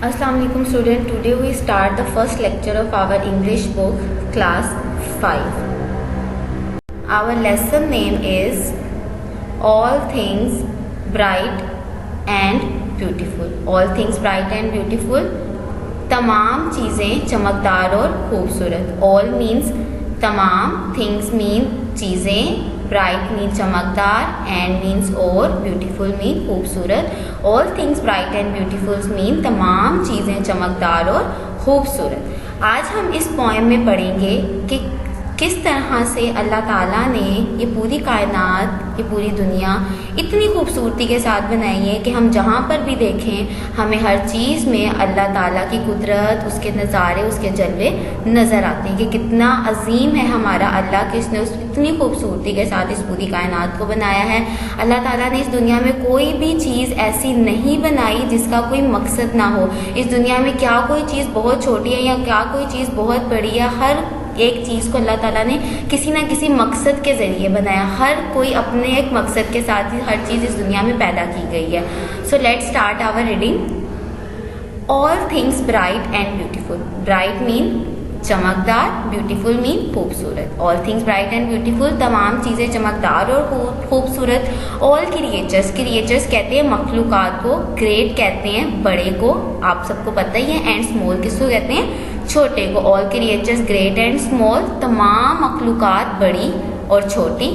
Assalamu alaikum student. Today we start the first lecture of our English book class 5. Our lesson name is All Things Bright and Beautiful. All Things Bright and Beautiful. तमाम चीज़ें चमकदार और खूबसूरत. All means तमाम, things mean चीज़ें, bright means चमकदार, and means और, beautiful mean खूबसूरत. All things bright and beautiful mean तमाम चीज़ें चमकदार और खूबसूरत. आज हम इस पोएम में पढ़ेंगे कि किस तरह से अल्लाह ताला ने ये पूरी कायनात, ये पूरी दुनिया इतनी खूबसूरती के साथ बनाई है कि हम जहाँ पर भी देखें हमें हर चीज़ में अल्लाह ताला की कुदरत, उसके नज़ारे, उसके जलवे नज़र आते हैं कि कितना अजीम है हमारा अल्लाह कि उसने उस इतनी खूबसूरती के साथ इस पूरी कायनात को बनाया है. अल्लाह ताला ने इस दुनिया में कोई भी चीज़ ऐसी नहीं बनाई जिसका कोई मकसद ना हो. इस दुनिया में क्या कोई चीज़ बहुत छोटी है या क्या कोई चीज़ बहुत बड़ी है, हर एक चीज़ को अल्लाह ताला ने किसी ना किसी मकसद के ज़रिए बनाया. हर कोई अपने एक मकसद के साथ ही हर चीज़ इस दुनिया में पैदा की गई है. So let's start our reading. All things bright and beautiful. Bright mean चमकदार, ब्यूटीफुल मीन खूबसूरत. All things bright and beautiful तमाम चीज़ें चमकदार और खूबसूरत. ऑल क्रिएचर्स, क्रिएचर्स कहते हैं मखलूक़ात को, ग्रेट कहते हैं बड़े को, आप सबको पता ही है, एंड स्मॉल किसको कहते हैं, छोटे को. All creatures great and small तमाम मखलूक़ात बड़ी और छोटी.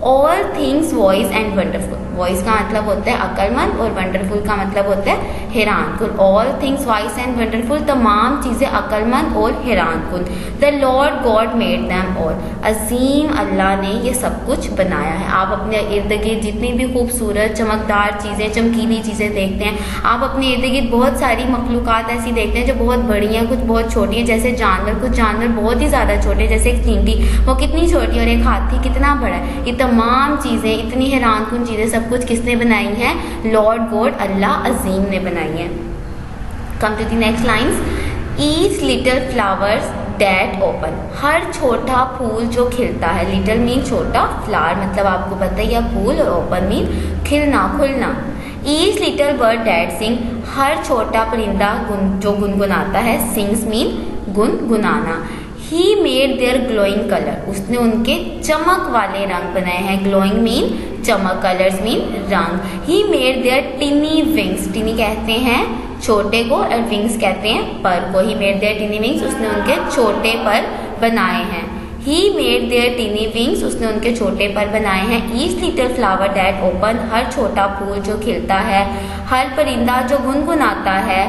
All things wise and wonderful. Voice का मतलब होता है अक्लमंद और वंडरफुल का मतलब होता है हैरान कुन. All things wise and wonderful तमाम चीज़ें अक्लमंद और हैरान कुन. The Lord God made them all. अजीम अल्लाह ने ये सब कुछ बनाया है. आप अपने इर्द गिर्द जितनी भी खूबसूरत चमकदार चीज़ें, चमकीली चीज़ें देखते हैं, आप अपने इर्द गिर्द बहुत सारी मखलूक़ात ऐसी देखते हैं जो बहुत बड़ी हैं, कुछ बहुत छोटी हैं. जैसे जानवर, कुछ जानवर बहुत ही ज़्यादा छोटे, जैसे एक चींटी, वो कितनी छोटी, और एक हाथी कितना बड़ा है. ये तमाम चीज़ें, इतनी हैरान कुन चीज़ें सब कुछ किसने बनाई हैं, लॉर्ड गॉड अल्लाह अजीम ने बनाई है. Come to the next lines. Each little flowers that open. हर छोटा फूल जो खिलता है. लिटिल मीन छोटा, फ्लावर मतलब आपको पता ही है फूल, और ओपन मीन खिलना, खुलना. Each little bird that sing. हर छोटा परिंदा जो गुनगुनाता है. सिंग्स मीन गुनगुनाना. He made their glowing color. उसने उनके चमक वाले रंग बनाए हैं. Glowing मीन चमक, colors मीन रंग. He made their tiny wings. टिनी कहते हैं छोटे को और wings कहते हैं पर को. He made their tiny wings. उसने उनके छोटे पर बनाए हैं. He made their tiny wings. उसने उनके छोटे पर बनाए हैं. Each little flower that open. हर छोटा फूल जो खिलता है, हर परिंदा जो गुनगुनाता है,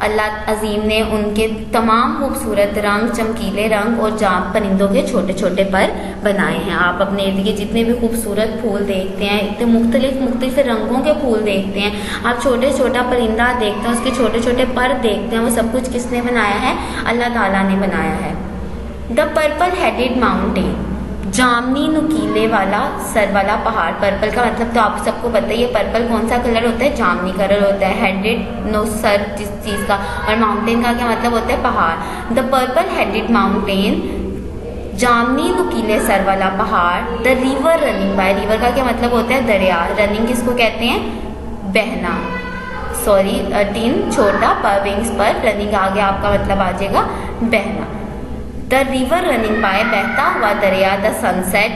अल्लाह अजीम ने उनके तमाम खूबसूरत रंग, चमकीले रंग और परिंदों के छोटे छोटे पर बनाए हैं. आप अपने इर्द गिर्द जितने भी खूबसूरत फूल देखते हैं, इतने मुख्तलिफ रंगों के फूल देखते हैं, आप छोटे छोटा परिंदा देखते हैं, उसके छोटे छोटे पर देखते हैं, वो सब कुछ किसने बनाया है, अल्लाह ताला ने बनाया है. The purple headed mountain. जामनी नुकीले वाला सर वाला पहाड़. पर्पल का मतलब तो आप सबको पता ही है, पर्पल कौन सा कलर होता है, जामनी कलर होता है. हेडेड नो सर जिस चीज़ का, और माउंटेन का क्या मतलब होता है, पहाड़. The purple headed mountain. जामनी नुकीले सर वाला पहाड़. The river running by. River का क्या मतलब होता है, दरिया. रनिंग किसको कहते हैं, बहना. सॉरी, टीन छोटा, पर विंग्स पर, रनिंग आगे आपका मतलब आ जाएगा बहना. The river running by. बहता हुआ दरिया. The sunset.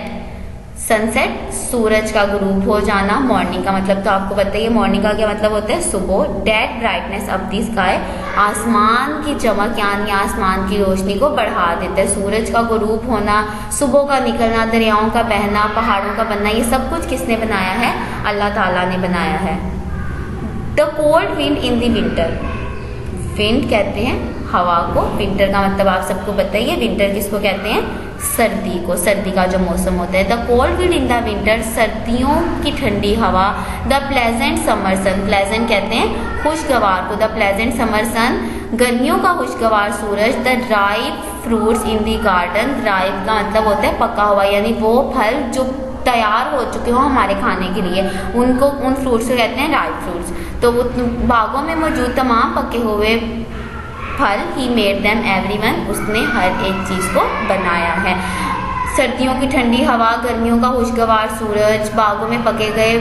सनसेट सूरज का गुरूब हो जाना. मॉर्निंग का मतलब तो आपको पता ही है, मॉर्निंग का क्या मतलब होता है, सुबह. Dead brightness of the sky. आसमान की चमक यानी आसमान की रोशनी को बढ़ा देता है. सूरज का गुरूब होना, सुबह का निकलना, दरियाओं का बहना, पहाड़ों का बनना, ये सब कुछ किसने बनाया है, अल्लाह ताला ने बनाया है. The cold wind in the winter. Wind कहते हैं हवा को. विंटर का मतलब आप सबको पता ही है, विंटर किसको कहते हैं, सर्दी को. सर्दी का जो मौसम होता है. The cold wind in the winter. सर्दियों की ठंडी हवा. The pleasant summer sun. Pleasant कहते हैं खुशगवार को. The pleasant summer sun. गर्मियों का खुशगवार सूरज. The ripe fruits in the garden. Ripe का मतलब होता है पका हुआ, यानी वो फल जो तैयार हो चुके हो हमारे खाने के लिए, उनको, उन फ्रूट्स को कहते हैं राइप फ्रूट्स. तो वो बागों में मौजूद तमाम पके हुए फल. ही मेड देम एवरीवन. उसने हर एक चीज़ को बनाया है. सर्दियों की ठंडी हवा, गर्मियों का खुशगवार सूरज, बागों में पके गए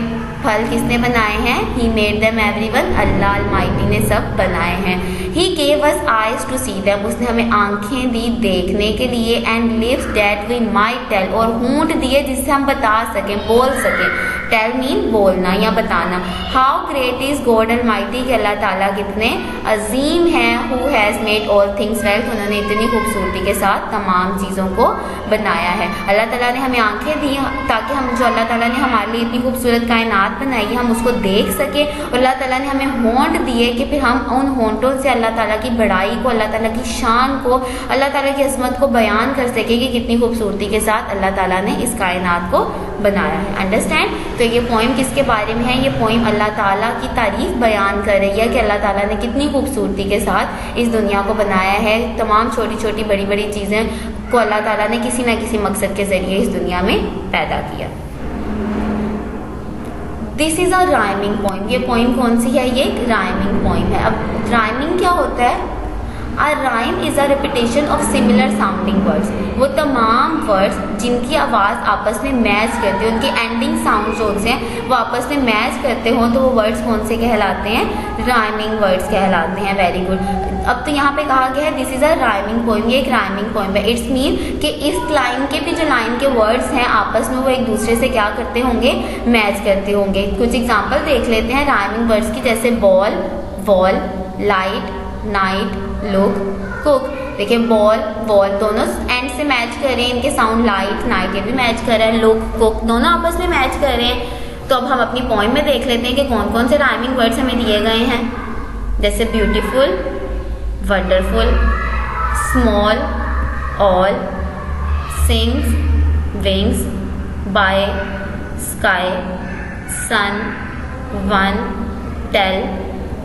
फल किसने बनाए हैं? ही मेड देम एवरीवन, अल्लाह अलमाइटी ने सब बनाए हैं। He gave us eyes to see them, उसने हमें आंखें दी देखने के लिए, and lips that we might tell, और होंठ दिए जिससे हम बता सकें, बोल सकें। टेल मीन बोलना या बताना। How great is God Almighty, कि अल्लाह ताला कितने अजीम हैं। Who has made all things well, उन्होंने इतनी खूबसूरती के साथ तमाम चीज़ों को बनाया है। अल्लाह ताला ने हमें आंखें दी ताकि हम, जो अल्लाह ताला ने हमारे लिए इतनी खूबसूरत कायनात बनाई है, हम उसको देख सकें। और अल्लाह ताला ने हमें होंठ दिए कि फिर हम उन होंठों से अल्लाह ताला की बड़ाई को, अल्लाह ताला की शान को, अल्लाह ताला की अज़मत को बयान कर सकें कि कितनी खूबसूरती के साथ अल्लाह ताला ने इस कायनात को बनाया है। अंडरस्टैंड? तो ये पोइम किसके बारे में है? ये पोइम अल्लाह ताला की तारीफ बयान कर रही है कि अल्लाह ताला ने कितनी खूबसूरती के साथ इस दुनिया को बनाया है। तमाम छोटी छोटी बड़ी बड़ी चीज़ें को अल्लाह ताला ने किसी न किसी मकसद के ज़रिए इस दुनिया में पैदा किया। This is a rhyming poem. ये पोइम कौन सी है? ये एक राइमिंग पोइम है। अब राइमिंग क्या होता है? A rhyme is a repetition of similar sounding words. वो तमाम वर्ड्स जिनकी आवाज़ आपस में मैच करते हैं, उनके एंडिंग साउंड जो होते हैं वो आपस में मैच करते हों, तो वो वर्ड्स कौन से कहलाते हैं? राइमिंग वर्ड्स कहलाते हैं। Very good. अब तो यहाँ पे कहा गया है this is a rhyming poem, ये एक राइमिंग पोइम है। इट्स मीन कि इस लाइन के भी जो लाइन के वर्ड्स हैं आपस में वो एक दूसरे से क्या करते होंगे? मैच करते होंगे। कुछ एग्जाम्पल देख लेते हैं राइमिंग वर्ड्स की, जैसे ball, wall, light, night, look, cook. देखिए बॉल, वॉल दोनों एंड से मैच कर रहे हैं, इनके साउंड लाइट, नाइट ये भी मैच कर रहा है, लुक, कुक दोनों आपस में मैच कर रहे हैं। तो अब हम अपनी पोइम में देख लेते हैं कि कौन कौन से राइमिंग वर्ड्स हमें दिए गए हैं। जैसे beautiful, wonderful, small, all, sings, wings, by, sky, sun, one, tell,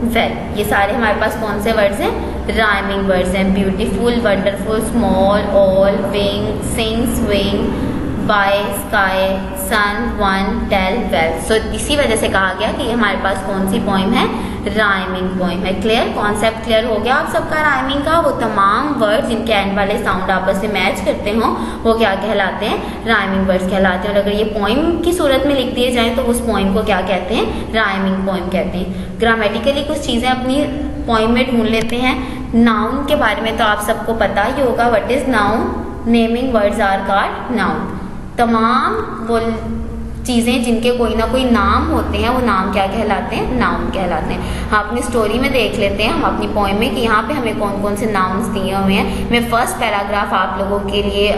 well. ये सारे हमारे पास कौन से वर्ड्स हैं? राइमिंग वर्ड्स हैं। Beautiful, wonderful, small, all, wing, sings, wing, by, sky, sun, one, tell, well. So इसी वजह से कहा गया कि ये हमारे पास कौन सी पोइम है? राइमिंग पोइम है। क्लियर? कॉन्सेप्ट क्लियर हो गया आप सबका राइमिंग का? वो तमाम वर्ड्स जिनके एंड वाले साउंड आपस में मैच करते हों वो क्या कहलाते हैं? राइमिंग वर्ड्स कहलाते हैं। और अगर ये पोइम की सूरत में लिख दिए जाएँ तो उस पोइम को क्या कहते हैं? राइमिंग पोइम कहते हैं। ग्रामेटिकली कुछ चीज़ें अपनी पोइम में ढूंढ लेते हैं। नाउन के बारे में तो आप सबको पता ही होगा। What is noun? Naming words are called noun. तमाम वो चीज़ें जिनके कोई ना कोई नाम होते हैं वो नाम क्या कहलाते हैं? नाउन कहलाते हैं। हम अपनी स्टोरी में देख लेते हैं, हम अपनी पोइम में, कि यहाँ पे हमें कौन कौन से नाउन्स दिए हुए हैं। मैं फर्स्ट पैराग्राफ आप लोगों के लिए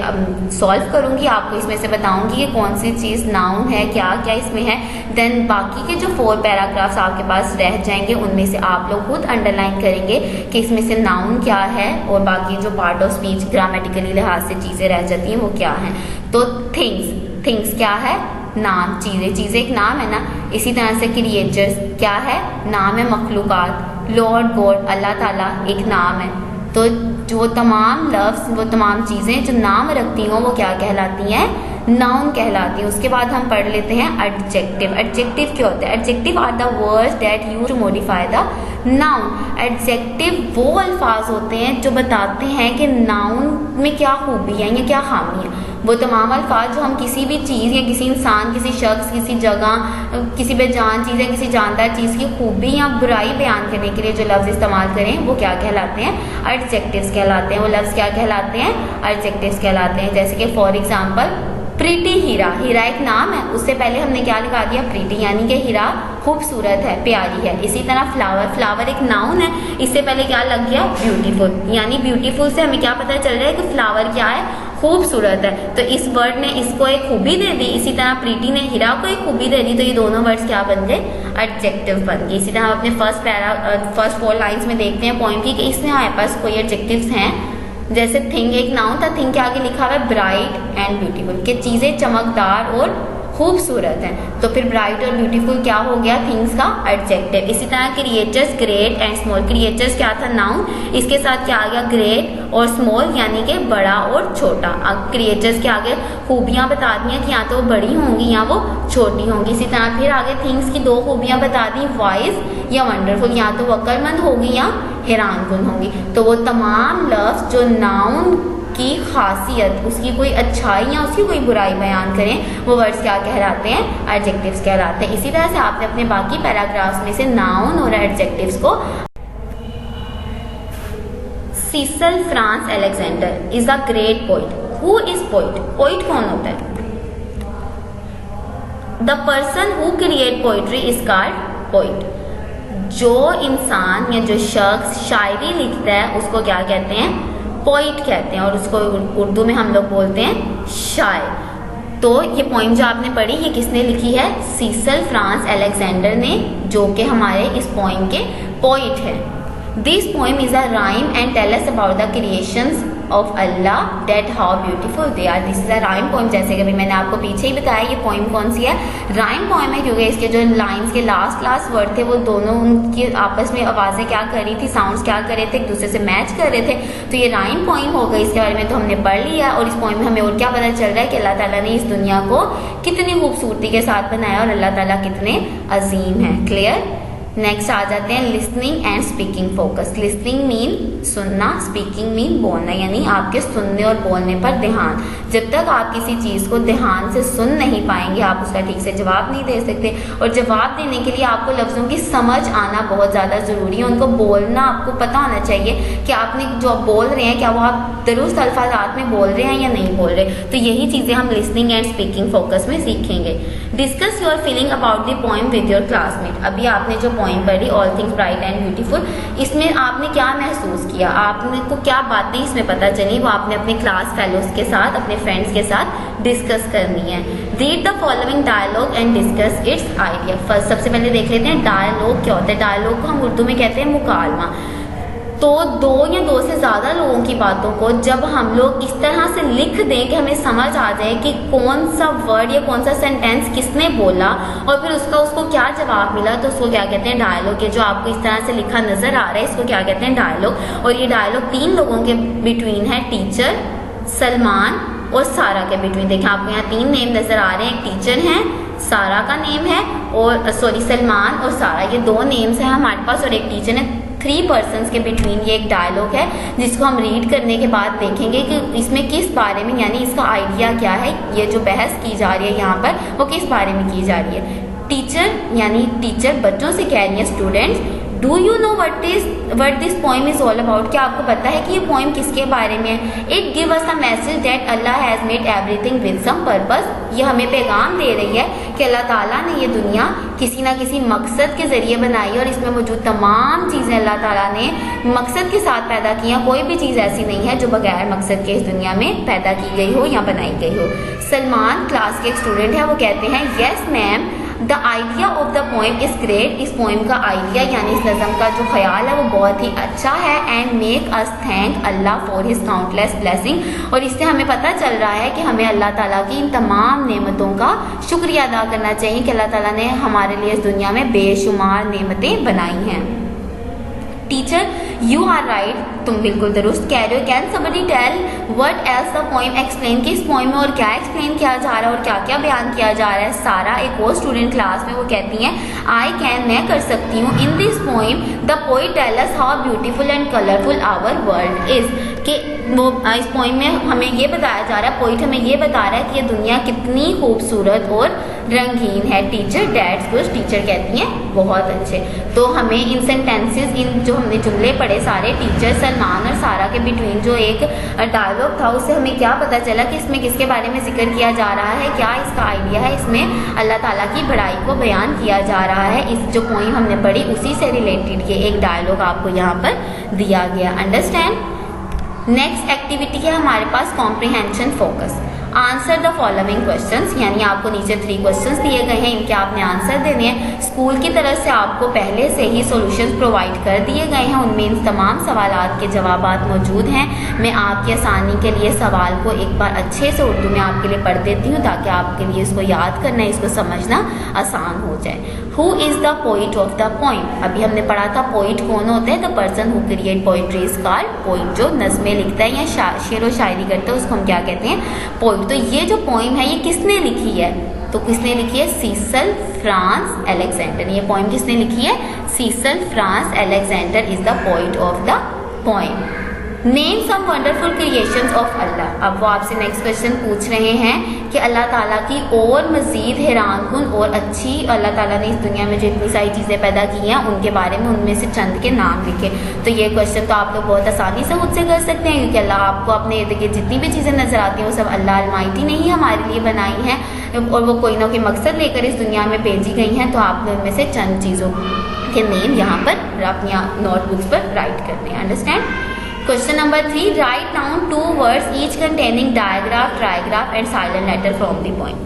सॉल्व करूँगी, आपको इसमें से बताऊँगी कि कौन सी चीज़ नाउन है, क्या क्या इसमें है। देन बाकी के जो 4 पैराग्राफ्स आपके पास रह जाएंगे उनमें से आप लोग खुद अंडरलाइन करेंगे कि इसमें से नाउन क्या है और बाकी जो पार्ट ऑफ स्पीच ग्रामेटिकली लिहाज से चीज़ें रह जाती हैं वो क्या हैं। तो थिंग्स क्या है? नाम, चीज़ें एक नाम है ना। इसी तरह से क्रिएचर्स क्या है? नाम है मखलूकात। लॉर्ड गॉड, अल्लाह ताला एक नाम है। तो जो तमाम लफ्ज़, वो तमाम चीज़ें जो नाम रखती हों वो क्या कहलाती हैं? नाउन कहलाती है। उसके बाद हम पढ़ लेते हैं एडजेक्टिव। एडजेक्टिव क्या होता है? Adjective are the words that use to modify the noun. Adjective वो अल्फाज होते हैं जो बताते हैं कि नाउन में क्या खूबी है या क्या खामी है। वो तमाम अल्फाज जो हम किसी भी चीज़ या किसी इंसान, किसी शख्स, किसी जगह, किसी बेजान चीज़ या किसी जानदार चीज़ की खूबी या बुराई बयान करने के लिए जो लफ्ज़ इस्तेमाल करें वो क्या कहलाते हैं? एडजेक्टिव्स कहलाते हैं। वो लफ्ज़ क्या कहलाते हैं? एडजेक्टिव्स कहलाते हैं। जैसे कि फॉर एग्जाम्पल प्रीटी हीरा। हीरा एक नाम है, उससे पहले हमने क्या लगा दिया? प्रीटी, यानी कि हीरा खूबसूरत है, प्यारी है। इसी तरह फ्लावर एक नाउन है, इससे पहले क्या लग गया? ब्यूटीफुल, यानी ब्यूटीफुल से हमें क्या पता चल रहा है कि फ्लावर क्या है? खूबसूरत है। तो इस वर्ड ने इसको एक खूबी दे दी, इसी तरह प्रीटी ने हीरा को एक खूबी दे दी, तो ये दोनों वर्ड्स क्या बन गए? एडजेक्टिव बन गए। इसी तरह हम अपने फर्स्ट 4 लाइन्स में देखते हैं पॉइंट की कि इसमें हमारे पास कोई एडजेक्टिव्स हैं। जैसे थिंग एक नाउन था, थिंग के आगे लिखा हुआ है ब्राइट एंड ब्यूटीफुल, कि चीज़ें चमकदार और खूबसूरत हैं। तो फिर ब्राइट और ब्यूटीफुल क्या हो गया? थिंग्स का एडजेक्टिव। इसी तरह creatures great and small. Creatures क्या था? नाउन, इसके साथ क्या आ गया? ग्रेट और स्मॉल, यानी कि बड़ा और छोटा। अब क्रिएचर्स के आगे खूबियाँ बता दी हैं कि या तो वो बड़ी होंगी या वो छोटी होंगी। इसी तरह फिर आगे थिंग्स की 2 खूबियाँ बता दी, वाइज या वंडरफुल, या तो वो अक्लमंद होगी या हैरानकुन होंगी। तो वो तमाम लफ्ज़ जो नाउन की खासियत, उसकी कोई अच्छाई या उसकी कोई बुराई बयान करें, वो वर्ड्स क्या कहलाते हैं? एडजेक्टिव्स कहलाते हैं। इसी तरह से आपने अपने बाकी पैराग्राफ्स में से नाउन और एडजेक्टिव्स को sisal Frances Alexander is a great poet. Who is poet? Poet कौन होता है? The person who create poetry is called poet. जो इंसान या जो शख्स शायरी लिखता है उसको क्या कहते हैं? पोइट कहते हैं, और उसको उर्दू में हम लोग बोलते हैं शायर। तो ये पोइम जो आपने पढ़ी, ये किसने लिखी है? सीसल फ्रांस अलेक्जेंडर ने, जो कि हमारे इस पोइम के पोइट है। This poem is a rhyme and tell us about the creations of अल्लाह that how beautiful they are. This is a rhyme poem. जैसे कि मैंने आपको पीछे ही बताया, ये पोइम कौन सी है? राइम पोइम है, क्योंकि इसके जो लाइंस के लास्ट वर्ड थे वो दोनों उनकी आपस में आवाज़ें क्या कर रही थी, साउंड्स क्या कर रहे थे, एक दूसरे से मैच कर रहे थे। तो ये राइम पोइम हो गई। इसके बारे में तो हमने पढ़ लिया, और इस पोइम में हमें और क्या पता चल रहा है कि अल्लाह ताला ने इस दुनिया को कितनी खूबसूरती के साथ बनाया और अल्लाह ताला कितने अजीम है। क्लियर? नेक्स्ट आ जाते हैं listening and speaking focus. Listening mean सुनना, स्पीकिंग मीन बोलना, यानी आपके सुनने और बोलने पर ध्यान। जब तक आप किसी चीज़ को ध्यान से सुन नहीं पाएंगे, आप उसका ठीक से जवाब नहीं दे सकते। और जवाब देने के लिए आपको लफ्ज़ों की समझ आना बहुत ज़्यादा ज़रूरी है। उनको बोलना आपको पता होना चाहिए कि आपने जो आप बोल रहे हैं, क्या वो आप दुरुस्त अल्फाजात में बोल रहे हैं या नहीं बोल रहे। तो यही चीज़ें हम लिसनिंग एंड स्पीकिंग फोकस में सीखेंगे। Discuss your feeling about the poem with your classmate. अभी आपने जो पोइम पढ़ी all things bright and beautiful, इसमें आपने क्या महसूस किया, आपने को क्या बातें इसमें पता चली, वो आपने अपने क्लास फेलोज के साथ, अपने फ्रेंड्स के साथ डिस्कस करनी है। Read the following dialogue and discuss its idea. First सबसे पहले देख लेते हैं डायलॉग क्या होता है। डायलॉग को हम उर्दू में कहते हैं मुकालमा। तो दो या दो से ज़्यादा लोगों की बातों को जब हम लोग इस तरह से लिख दें कि हमें समझ आ जाए कि कौन सा वर्ड या कौन सा सेंटेंस किसने बोला और फिर उसको क्या जवाब मिला, तो उसको क्या कहते हैं? डायलॉग। ये जो आपको इस तरह से लिखा नजर आ रहा है, इसको क्या कहते हैं? डायलॉग। और ये डायलॉग तीन लोगों के बिटवीन है, टीचर, सलमान और सारा के बिटवीन। देखें आपको यहाँ तीन नेम नजर आ रहे हैं। एक टीचर है, सारा का नेम है, और सलमान और सारा, ये दो नेम्स हैं हमारे पास, और एक टीचर है। 3 पर्सन्स के बिटवीन ये एक डायलॉग है, जिसको हम रीड करने के बाद देखेंगे कि इसमें किस बारे में, यानी इसका आइडिया क्या है। ये जो बहस की जा रही है यहाँ पर, वो किस बारे में की जा रही है। टीचर यानी टीचर बच्चों से कह रही है, students do you know what this poem is all about. क्या आपको पता है कि ये पोइम किसके बारे में है? It give us a message that अल्लाह has made everything with some purpose. ये हमें पैगाम दे रही है कि अल्लाह ताला ने ये दुनिया किसी ना किसी मकसद के ज़रिए बनाई, और इसमें मौजूद तमाम चीज़ें अल्लाह ताला ने मकसद के साथ पैदा की हैं। कोई भी चीज़ ऐसी नहीं है जो बगैर मकसद के इस दुनिया में पैदा की गई हो या बनाई गई हो। सलमान क्लास के एक स्टूडेंट है, वो कहते हैं yes ma'am the idea of the poem is great. इस पोइम का आइडिया यानी इस नज़म का जो ख्याल है वो बहुत ही अच्छा है। And make us thank Allah for his countless blessing. और इससे हमें पता चल रहा है कि हमें अल्लाह ताला की इन तमाम नेमतों का शुक्रिया अदा करना चाहिए कि अल्लाह ताला ने हमारे लिए इस दुनिया में बेशुमार नेमतें बनाई हैं। टीचर यू आर राइट, तुम बिल्कुल दुरुस्त कह रहे हो। Can somebody tell what else the poem explain, कि इस पोइम में और क्या एक्सप्लेन किया जा रहा है और क्या क्या बयान किया जा रहा है। सारा एक और स्टूडेंट क्लास में, वो कहती हैं आई कैन, मैं कर सकती हूँ। In this poem the poet tell us how beautiful and colourful our world is, कि वो इस पोइम में हमें ये बताया जा रहा है, पोइट हमें ये बता रहा है कि ये दुनिया कितनी खूबसूरत और रंगीन है। टीचर डैट्स गुड, टीचर कहती हैं बहुत अच्छे। तो हमें इन सेंटेंसेस, इन जो हमने जुमले पढ़े सारे, टीचर, सलमान और सारा के बिटवीन जो एक डायलॉग था, उससे हमें क्या पता चला कि इसमें किसके बारे में जिक्र किया जा रहा है, क्या इसका आइडिया है। इसमें अल्लाह ताला की बड़ाई को बयान किया जा रहा है। इस जो पोइम हमने पढ़ी उसी से रिलेटेड ये एक डायलॉग आपको यहाँ पर दिया गया। अंडरस्टैंड। नेक्स्ट एक्टिविटी है हमारे पास comprehension focus. Answer the following questions, यानी आपको नीचे 3 क्वेश्चंस दिए गए हैं, इनके आपने आंसर देने हैं। स्कूल की तरफ से आपको पहले से ही सॉल्यूशंस प्रोवाइड कर दिए गए हैं, उनमें इन तमाम सवालात के जवाबात मौजूद हैं। मैं आपकी आसानी के लिए सवाल को एक बार अच्छे से उर्दू में आपके लिए पढ़ देती हूँ, ताकि आपके लिए इसको याद करना, इसको समझना आसान हो जाए। Who is the poet of the poem. अभी हमने पढ़ा था पोइट कौन होता है, the person who create poetry is called poet. जो नज़में लिखता है या शेर व शायरी करता है उसको हम क्या कहते हैं? पोइट। तो ये जो पोइम है ये किसने लिखी है? तो किसने लिखी है? Cecil Frances Alexander. ये पोइम किसने लिखी है? Cecil Frances Alexander is the poet of the poem. Name some wonderful creations of Allah. अब वो आपसे नेक्स्ट क्वेश्चन पूछ रहे हैं कि अल्लाह ताला की और मज़ीद हैरान कुन और अच्छी, अल्लाह ताला ने इस दुनिया में जो इतनी सारी चीज़ें पैदा की हैं उनके बारे में उनमें से चंद के नाम लिखे। तो ये क्वेश्चन तो आप लोग बहुत आसानी से मुझसे कर सकते हैं, क्योंकि अल्लाह आपको अपने इर्द गिर्द जितनी भी चीज़ें नजर आती हैं वो सब अल्लाह अलमाइटी ने ही हमारे लिए बनाई हैं और वो कोई ना कोई मकसद लेकर इस दुनिया में भेजी गई हैं। तो आपने उनमें से चंद चीज़ों के नेम यहाँ पर अपनी नोटबुक्स पर राइट करने हैं। Understand. Question number 3, write down 2 words each containing digraph, trigraph and silent letter from the poem.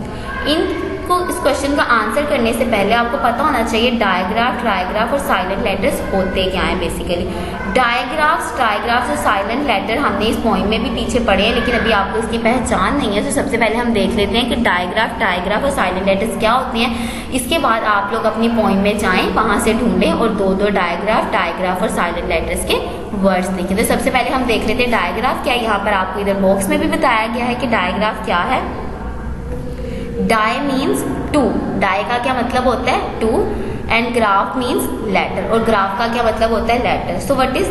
इनको इस क्वेश्चन का आंसर करने से पहले आपको पता होना चाहिए डायग्राफ, ट्राइग्राफ और साइलेंट लेटर्स होते क्या हैं। बेसिकली डायग्राफ्स, ट्राइग्राफ्स और साइलेंट लेटर हमने इस पॉइंट में भी पीछे पढ़े हैं, लेकिन अभी आपको इसकी पहचान नहीं है। तो सबसे पहले हम देख लेते हैं कि डायग्राफ, ट्राइग्राफ और साइलेंट लेटर्स क्या होते हैं। इसके बाद आप लोग अपनी पॉइंट में जाएं, वहां से ढूंढें और दो डायग्राफ, टाइग्राफ और साइलेंट लेटर्स के वर्ड्स लिखें। तो सबसे पहले हम देख लेते हैं डायग्राफ क्या है। यहाँ पर आपको इधर बॉक्स में भी बताया गया है कि डायग्राफ क्या है। डाई मीन्स टू, डाई का क्या मतलब होता है two, and graph means letter, और ग्राफ का क्या मतलब होता है letter. So what is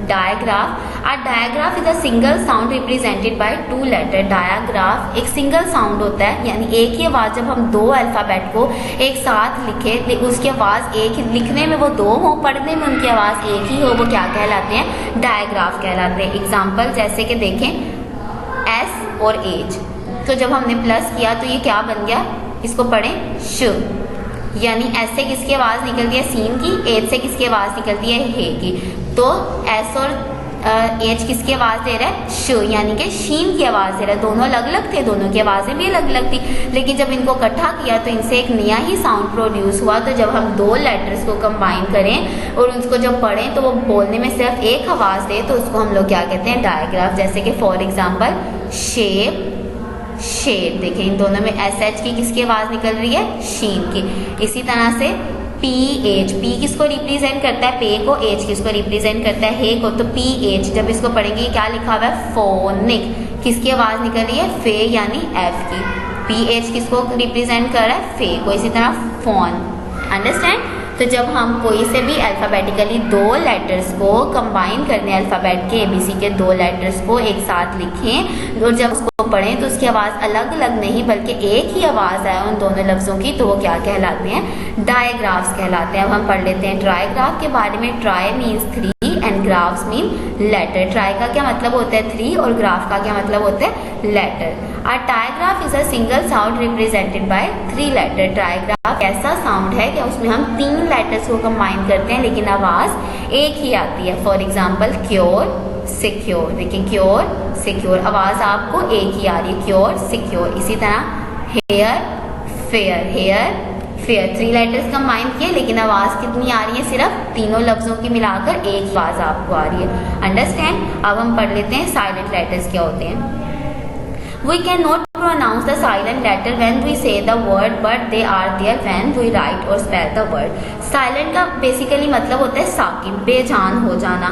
digraph? A digraph is a single sound represented by 2 letter. Digraph एक सिंगल साउंड होता है, यानी एक ही आवाज। जब हम 2 अल्फाबेट को एक साथ लिखे, उसकी आवाज एक ही, लिखने में वो 2 हो, पढ़ने में उनकी आवाज एक ही हो, वो क्या कहलाते हैं? डायग्राफ कहलाते हैं। एग्जाम्पल जैसे कि देखें एस और एच, तो जब हमने प्लस किया तो ये क्या बन गया? इसको पढ़ें श, यानी एस से किसकी आवाज निकलती है? सीन की। एच से किसकी आवाज निकलती है? हे की। तो एस और एच किसकी आवाज दे रहा है? श, यानी कि शीन की आवाज दे रहा है। दोनों अलग अलग थे, दोनों की आवाजें भी अलग अलग थी, लेकिन जब इनको इकट्ठा किया तो इनसे एक नया ही साउंड प्रोड्यूस हुआ। तो जब हम 2 लेटर्स को कंबाइन करें और उसको जब पढ़ें तो वो बोलने में सिर्फ एक आवाज दे, तो उसको हम लोग क्या कहते हैं? डायग्राफ। जैसे कि फॉर एग्जाम्पल शेप, शेड। देखें इन दोनों में एस एच की किसकी आवाज निकल रही है? शीन की। इसी तरह से पी एच, पी किसको रिप्रेजेंट करता है? पे को। एच किसको रिप्रेजेंट करता है? हे को। तो पी एच जब इसको पढ़ेंगे क्या लिखा हुआ है? फोनिक। किसकी आवाज निकल रही है? फे यानी एफ की। पी एच किसको रिप्रेजेंट कर रहा है? फे को। इसी तरह फोन। अंडरस्टैंड। तो जब हम कोई से भी अल्फाबेटिकली 2 लेटर्स को कंबाइन करने, अल्फाबेट के एबीसी के 2 लेटर्स को एक साथ लिखें और जब उसको पढ़ें तो उसकी आवाज़ अलग अलग नहीं बल्कि एक ही आवाज़ आए उन दोनों लफ्ज़ों की, तो वो क्या कहलाते हैं? डायग्राफ्स कहलाते हैं। अब हम पढ़ लेते हैं ट्राइग्राफ के बारे में। Tri means 3 and graphs mean letter. Tri का क्या मतलब होता है? 3, और ग्राफ का क्या मतलब होता है? Letter. A trigraph is a single sound represented by 3 letter. Trigraph ऐसा साउंड है कि उसमें हम 3 लेटर्स को कंबाइन करते हैं लेकिन आवाज एक ही आती है। For example cure, secure. देखिए क्योर, सिक्योर, आवाज आपको एक ही आ रही है, क्योर, सिक्योर। इसी तरह hair, fair, hair, fair. 3 letters combine किए लेकिन आवाज कितनी आ रही है? सिर्फ तीनों लफ्जों की मिलाकर एक आवाज आपको आ रही है। अंडरस्टैंड। अब हम पढ़ लेते हैं साइलेंट लेटर्स क्या होते हैं। We cannot pronounce the silent letter when we say the word, but they are there when we write or spell the word. Silent का बेसिकली मतलब होता है साकिन, बेजान हो जाना।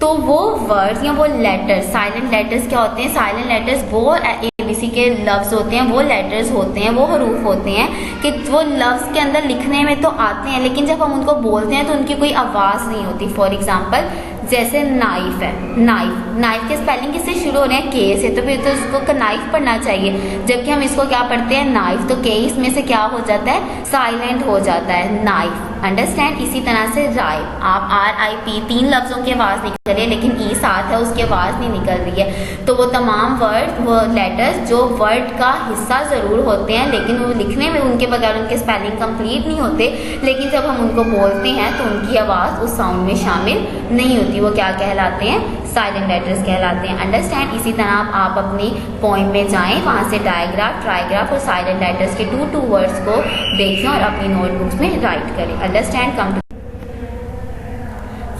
तो वो वर्ड्स या वो लेटर्स, साइलेंट लेटर्स क्या होते हैं? साइलेंट लेटर्स वो एबीसी के लफ्ज होते हैं, वो लेटर्स होते हैं, वो हरूफ होते हैं कि वो लफ्ज के अंदर लिखने में तो आते हैं लेकिन जब हम उनको बोलते हैं तो उनकी कोई आवाज़ नहीं होती। फॉर एग्जाम्पल जैसे नाइफ है, नाइफ, नाइफ के स्पेलिंग किससे शुरू हो रहे हैं? के से, तो फिर तो उसको नाइफ पढ़ना चाहिए, जबकि हम इसको क्या पढ़ते हैं? नाइफ। तो के इसमें से क्या हो जाता है? साइलेंट हो जाता है, नाइफ। अंडरस्टैंड। इसी तरह से राइप, आप RIP 3 लफ्जों की आवाज़ निकल रही है लेकिन ई साथ है, उसकी आवाज़ नहीं निकल रही है। तो वो तमाम वर्ड, वो लेटर्स जो वर्ड का हिस्सा ज़रूर होते हैं लेकिन वो लिखने में उनके बगैर उनके स्पेलिंग कंप्लीट नहीं होते, लेकिन जब हम उनको बोलते हैं तो उनकी आवाज़ उस साउंड में शामिल नहीं होती। वो क्या कहलाते हैं? साइलेंट लेटर्स कहलाते हैं। अंडरस्टैंड। इसी तरह आप अपनी पॉइंट में जाएं, वहाँ से डायग्राफ, ट्राइग्राफ और साइलेंट लेटर्स के 2 वर्ड्स को देखें और अपनी नोटबुक्स में राइट करें। Understand. Come to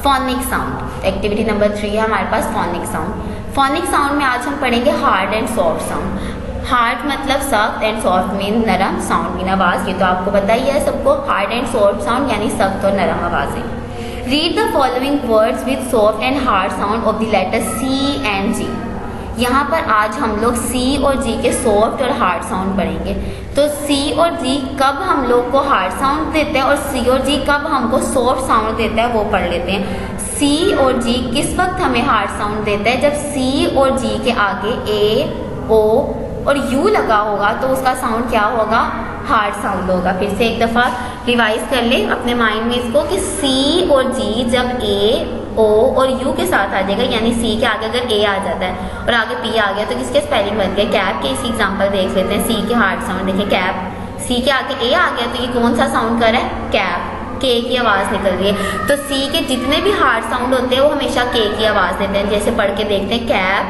phonic sound. Activity number 3 है हमारे पास फोनिक साउंड। फोनिक साउंड में आज हम पढ़ेंगे hard and soft sound. Hard मतलब सख्त एंड सॉफ्ट मीन नरम, साउंड मीन आवाज़। ये तो आपको पता ही है सबको। हार्ड एंड सॉफ्ट साउंड यानी सख्त और नरम आवाज़ें। Read the following words with soft and hard sound of the letter C and G। यहाँ पर आज हम लोग C और G के सॉफ्ट और हार्ड साउंड पढ़ेंगे। तो C और G कब हम लोग को हार्ड साउंड देते हैं और C और G कब हमको सॉफ्ट साउंड देता है वो पढ़ लेते हैं। सी और जी किस वक्त हमें हार्ड साउंड देता है? जब सी और जी के आगे ए, ओ और यू लगा होगा तो उसका साउंड क्या होगा? हार्ड साउंड होगा। फिर से एक दफ़ा रिवाइज कर ले अपने माइंड में इसको कि सी और जी जब ए, ओ और यू के साथ आ जाएगा, यानी सी के आगे अगर ए आ जाता है और आगे पी आ गया तो किसके स्पेलिंग बन गए? कैप के। इसी एग्जांपल देख लेते हैं। सी के हार्ड साउंड देखिए, कैप। सी के आगे ए आ गया तो ये कौन सा साउंड कर रहा है? कैप। के की आवाज़ निकल रही है। तो सी के जितने भी हार्ड साउंड होते हैं वो हमेशा के की आवाज़ देते हैं। जैसे पढ़ के देखते हैं, कैप,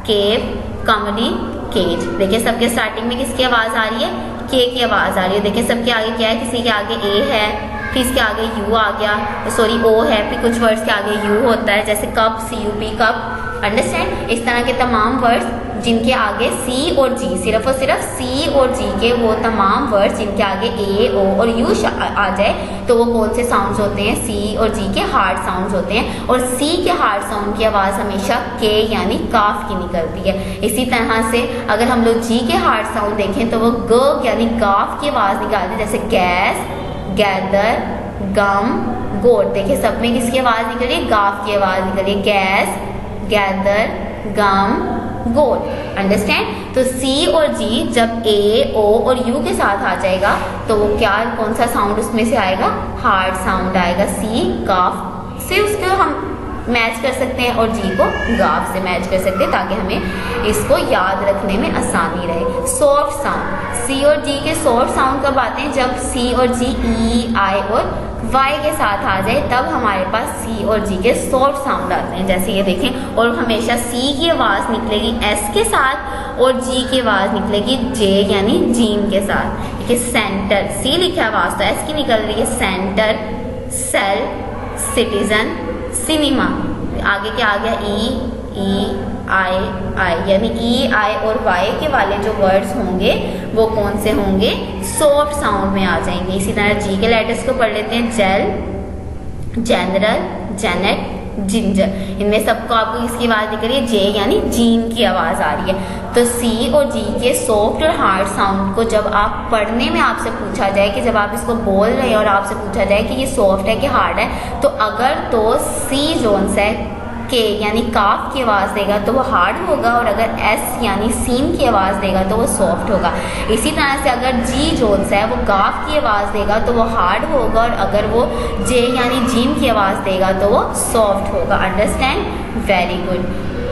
केव, कमरी, केज। देखिए सबके स्टार्टिंग में किसकी आवाज़ आ रही है? के की आवाज़ आ रही है। देखिए सबके आगे क्या है? किसी के आगे ए है, फिर इसके आगे यू आ गया, सॉरी ओ है, फिर कुछ वर्ड्स के आगे यू होता है, जैसे कप, CUP, कप। अंडरस्टैंड? इस तरह के तमाम वर्ड्स जिनके आगे सी और जी, सिर्फ और सिर्फ सी और जी के वो तमाम वर्ड्स जिनके आगे ए, ओ और यू आ जाए तो वो कौन से साउंड्स होते हैं? सी और जी के हार्ड साउंड्स होते हैं। और सी के हार्ड साउंड की आवाज़ हमेशा के यानी काफ की निकलती है। इसी तरह से अगर हम लोग जी के हार्ड साउंड देखें तो वो ग यानी गाफ की आवाज़ निकालते हैं, जैसे गैस, गैदर, गम, गोट। देखिए सब में किसकी आवाज़ निकल रही है? गाफ की आवाज़ निकल रही है। गैस, गैदर, गम, गोट। अंडरस्टैंड? तो सी और जी जब ए, ओ और यू के साथ आ जाएगा तो वो क्या, कौन सा साउंड उसमें से आएगा? हार्ड साउंड आएगा। सी गाफ से उसको हम मैच कर सकते हैं और जी को गाफ से मैच कर सकते हैं ताकि हमें इसको याद रखने में आसानी रहे। सॉफ्ट साउंड, सी और जी के सॉफ्ट साउंड कब आते हैं? जब सी और जी ई, आई और वाई के साथ आ जाए तब हमारे पास सी और जी के सॉफ्ट साउंड आते हैं। जैसे ये देखें, और हमेशा सी की आवाज़ निकलेगी एस के साथ और जी की आवाज़ निकलेगी जे यानी जीम के साथ। देखिए सेंटर, सी लिखा है आवाज़ तो एस की निकल रही है। Centre, cell, citizen, cinema. आगे क्या आ गया? ई, आई, यानी ई, आई और वाई के वाले जो वर्ड्स होंगे वो कौन से होंगे? सॉफ्ट साउंड में आ जाएंगे। इसी तरह जी के लेटर्स को पढ़ लेते हैं। Gel, general, Janet, ginger. इनमें सबको आपको किसकी आवाज़ दिख रही है? जे यानी जीन की आवाज़ आ रही है। तो सी और जी के सॉफ्ट और हार्ड साउंड को जब आप पढ़ने में आपसे पूछा जाए कि जब आप इसको बोल रहे हैं और आपसे पूछा जाए कि ये सॉफ्ट है कि हार्ड है, तो अगर तो सी जोन से के यानी काफ की आवाज़ देगा तो वो हार्ड होगा, और अगर एस यानी सीम की आवाज़ देगा तो वो सॉफ्ट होगा। इसी तरह से अगर जी जोन से है वो गाफ की आवाज़ देगा तो वो हार्ड होगा, और अगर वो जे यानी जीम की आवाज़ देगा तो वो सॉफ्ट होगा। Understand? Very good.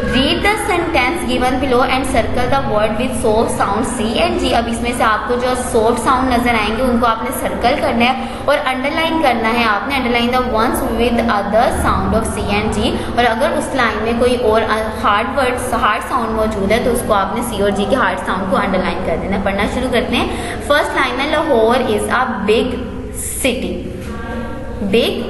Read the sentence given below and circle the word with soft sound C and G. अब इसमें से आपको जो सॉफ्ट साउंड नजर आएंगे उनको आपने सर्कल करना है और अंडरलाइन करना है। आपने underline the ones with other sound of C and G, और अगर उस लाइन में कोई और हार्ड साउंड मौजूद है तो उसको आपने सी और जी के हार्ड साउंड को अंडरलाइन कर देना। पढ़ना शुरू करते हैं। फर्स्ट लाइन है, Lahore is a big city. Big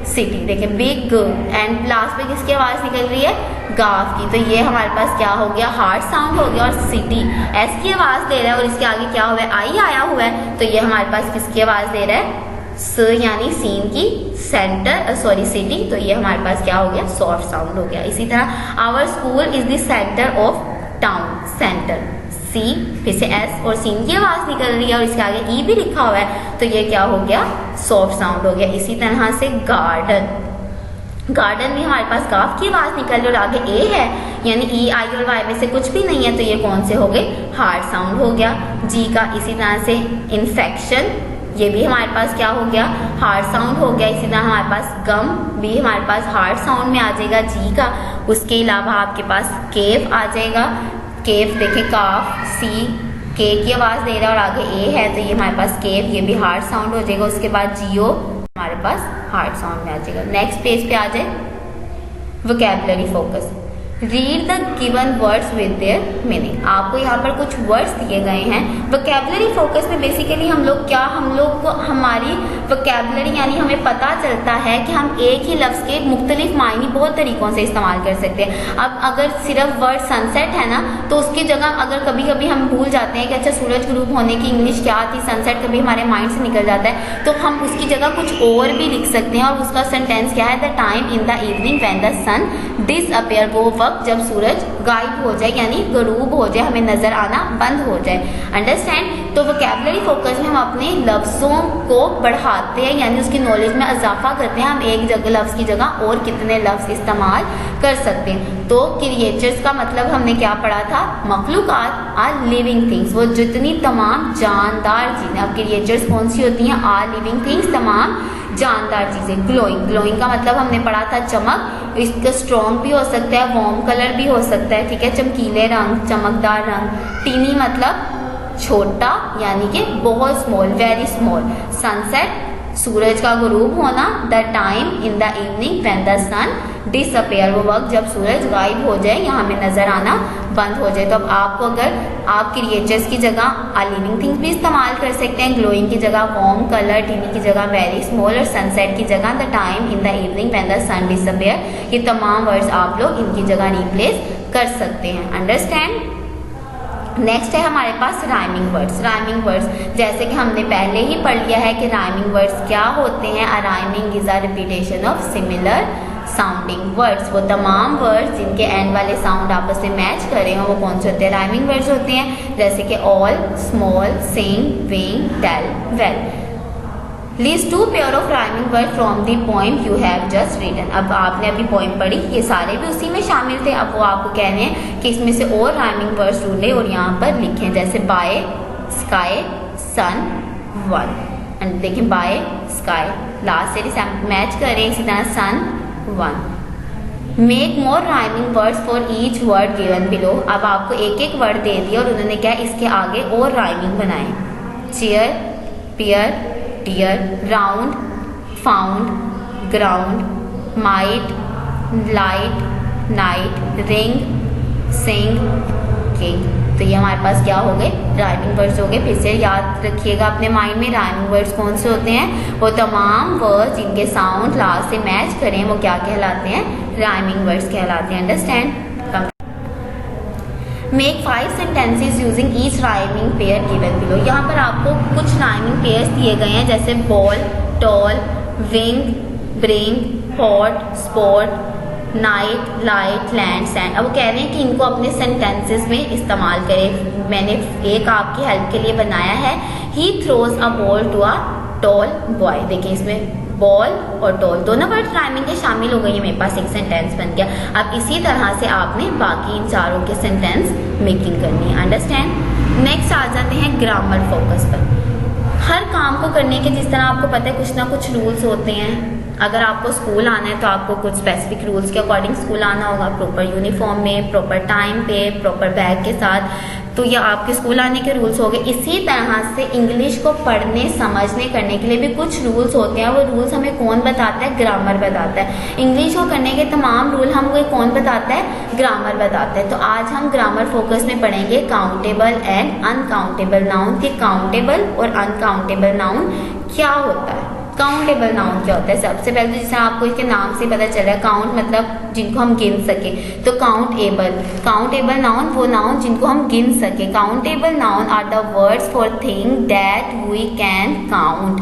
city. देखिए बिग, एंड लास्ट में किसकी आवाज़ निकल रही है? गाफ की। तो ये हमारे पास क्या हो गया? हार्ड साउंड हो गया। और सिटी एस की आवाज़ दे रहा है और इसके आगे क्या हुआ है? आई आया हुआ है, तो ये हमारे पास किसकी आवाज़ दे रहा है? स यानी सीन की। सेंटर, सॉरी सिटी, तो ये हमारे पास क्या हो गया? सॉफ्ट साउंड हो गया। इसी तरह our school is the centre of town. Centre, C, फिर से एस और सीन की आवाज़ निकल रही है और इसके आगे ई भी लिखा हुआ है, तो ये क्या हो गया? सॉफ्ट साउंड हो गया। इसी तरह से गार्डन, गार्डन में हमारे पास गाफ की आवाज़ निकल रही है और आगे ए है, यानी ई, आई और वाई में से कुछ भी नहीं है, तो ये कौन से हो गए? हार्ड साउंड हो गया जी का। इसी तरह से इन्फेक्शन, ये भी हमारे पास क्या हो गया? हार्ड साउंड हो गया। इसी तरह हमारे पास गम भी हमारे पास हार्ड साउंड में आ जाएगा जी का। उसके अलावा आपके पास केव आ जाएगा। केव देखें, काफ, सी, के की आवाज़ दे रहा है और आगे ए है, तो ये हमारे पास केव, ये भी हार्ड साउंड हो जाएगा। उसके बाद जियो हमारे पास हार्ड साउंड में आ जाएगा। नेक्स्ट पेज पे आ जाए, vocabulary focus. Read the given words with their meaning. आपको यहाँ पर कुछ वर्ड्स दिए गए हैं। वोकैबुलरी फोकस में बेसिकली हम लोग को हमारी वोकैबुलरी यानी हमें पता चलता है कि हम एक ही लफ्ज़ के मुख्तलिफ मायने बहुत तरीक़ों से इस्तेमाल कर सकते हैं। अब अगर सिर्फ वर्ड सनसेट है ना, तो उसकी जगह अगर कभी कभी हम भूल जाते हैं कि अच्छा सूरज ग्रूब होने की इंग्लिश क्या थी, सनसेट कभी हमारे माइंड से निकल जाता है, तो हम उसकी जगह कुछ और भी लिख सकते हैं। और उसका सेंटेंस क्या है? The time in the evening when the sun disappear, वो वक्त वक्त जब सूरज गायब हो जाए, यानी गरूब हो जाए, हमें नजर आना बंद हो जाए। अंडरस्टैंड? तो वोकैबुलरी फोकस में हम अपने लफ्जों को बढ़ाते हैं, यानी उसकी नॉलेज में इजाफा करते हैं। हम एक जगह लफ्ज की जगह और कितने लफ्ज इस्तेमाल कर सकते हैं। तो क्रिएचर्स का मतलब हमने क्या पढ़ा था? मखलूकात आर लिविंग थिंग्स, वो जितनी तमाम जानदार चीजें। अब क्रिएचर्स कौन सी होती हैं? आर लिविंग थिंग्स, तमाम जानदार चीजें। ग्लोइंग, ग्लोइंग का मतलब हमने पढ़ा था चमक। इसका स्ट्रॉन्ग भी हो सकता है, वार्म कलर भी हो सकता है, ठीक है, चमकीले रंग, चमकदार रंग। टीनी मतलब छोटा, यानी कि बहुत स्मॉल, वेरी स्मॉल। सनसेट, सूरज का गुरूब होना। The time in the evening when the sun disappear, वो वक्त जब सूरज गायब हो जाए या हमें नजर आना बंद हो जाए। तो अब आपको अगर आप क्रिएचर्स की जगह आ लिविंग थिंग्स भी इस्तेमाल कर सकते हैं, ग्लोइंग की जगह वार्म कलर, टीनी की जगह वेरी स्मॉल और सनसेट की जगह the time in the evening when the sun disappear. ये तमाम वर्ड्स आप लोग इनकी जगह रिप्लेस कर सकते हैं। अंडरस्टैंड? नेक्स्ट है हमारे पास राइमिंग वर्ड्स। राइमिंग वर्ड्स जैसे कि हमने पहले ही पढ़ लिया है कि राइमिंग वर्ड्स क्या होते हैं। अ rhyming is a repetition of similar sounding words. वो तमाम वर्ड्स जिनके एंड वाले साउंड आपस में मैच कर रहे हो वो कौन से होते हैं? राइमिंग वर्ड्स होते हैं। जैसे कि all, small, sing, wing, tell, well. List 2 pair of rhyming word from the poem you have just written. अब आपने अभी पोएम पढ़ी, ये सारे भी उसी में शामिल थे। अब वो आपको कह रहे हैं कि इसमें से और राइमिंग वर्ड्स ढूंढे और यहाँ पर लिखें। जैसे by, sky, sun, one. And देखें बाय, स्काई, लास्ट से मैच करें। इसी तरह sun, one. Make more rhyming words for each word given below. अब आपको एक एक वर्ड दे दिया और उन्होंने क्या इसके आगे और राइमिंग बनाए। Chair, pear, dear, round, found, ground, might, light, night, ring, sing, king. तो ये हमारे पास क्या हो गए? राइमिंग वर्ड्स हो गए। फिर से याद रखिएगा अपने माइंड में राइमिंग वर्ड्स कौन से होते हैं? वो तमाम वर्ड्स जिनके साउंड लास्ट से मैच करें वो क्या कहलाते हैं? राइमिंग वर्ड्स कहलाते हैं। Understand? Make 5 sentences using each rhyming pair given below. यहाँ पर आपको कुछ राइमिंग पेयर्स दिए गए हैं, जैसे ball, tall, wing, bring, hot, spot, night, light, land, sand. अब वो कह रहे हैं कि इनको अपने सेंटेंसेस में इस्तेमाल करें। मैंने एक आपकी हेल्प के लिए बनाया है। He throws a ball to a tall boy. देखिए इसमें बॉल और टॉल दोनों वर्ड राइमिंग के शामिल हो गई है। मेरे पास एक सेंटेंस बन गया। अब इसी तरह से आपने बाकी इन चारों के सेंटेंस मेकिंग करनी है। अंडरस्टैंड? नेक्स्ट आ जाते हैं ग्रामर फोकस पर। हर काम को करने के जिस तरह आपको पता है कुछ ना कुछ रूल्स होते हैं। अगर आपको स्कूल आना है तो आपको कुछ स्पेसिफिक रूल्स के अकॉर्डिंग स्कूल आना होगा, प्रॉपर यूनिफॉर्म में, प्रॉपर टाइम पे, प्रॉपर बैग के साथ। तो ये आपके स्कूल आने के रूल्स हो गए। इसी तरह से इंग्लिश को पढ़ने, समझने, करने के लिए भी कुछ रूल्स होते हैं। वो रूल्स हमें कौन बताता है? ग्रामर बताता है। इंग्लिश को करने के तमाम रूल हमको कौन बताता है? ग्रामर बताता है। तो आज हम ग्रामर फोकस में पढ़ेंगे काउंटेबल एंड अनकाउंटेबल नाउन के काउंटेबल और अनकाउंटेबल नाउन क्या होता है। काउंटेबल नाउन क्या होता है? सबसे पहले तो जैसे आपको इसके नाम से पता चल रहा है, काउंट मतलब जिनको हम गिन सके। तो काउंटेबल, काउंटेबल नाउन वो नाउन जिनको हम गिन सके। Countable noun are the words for thing that we can count.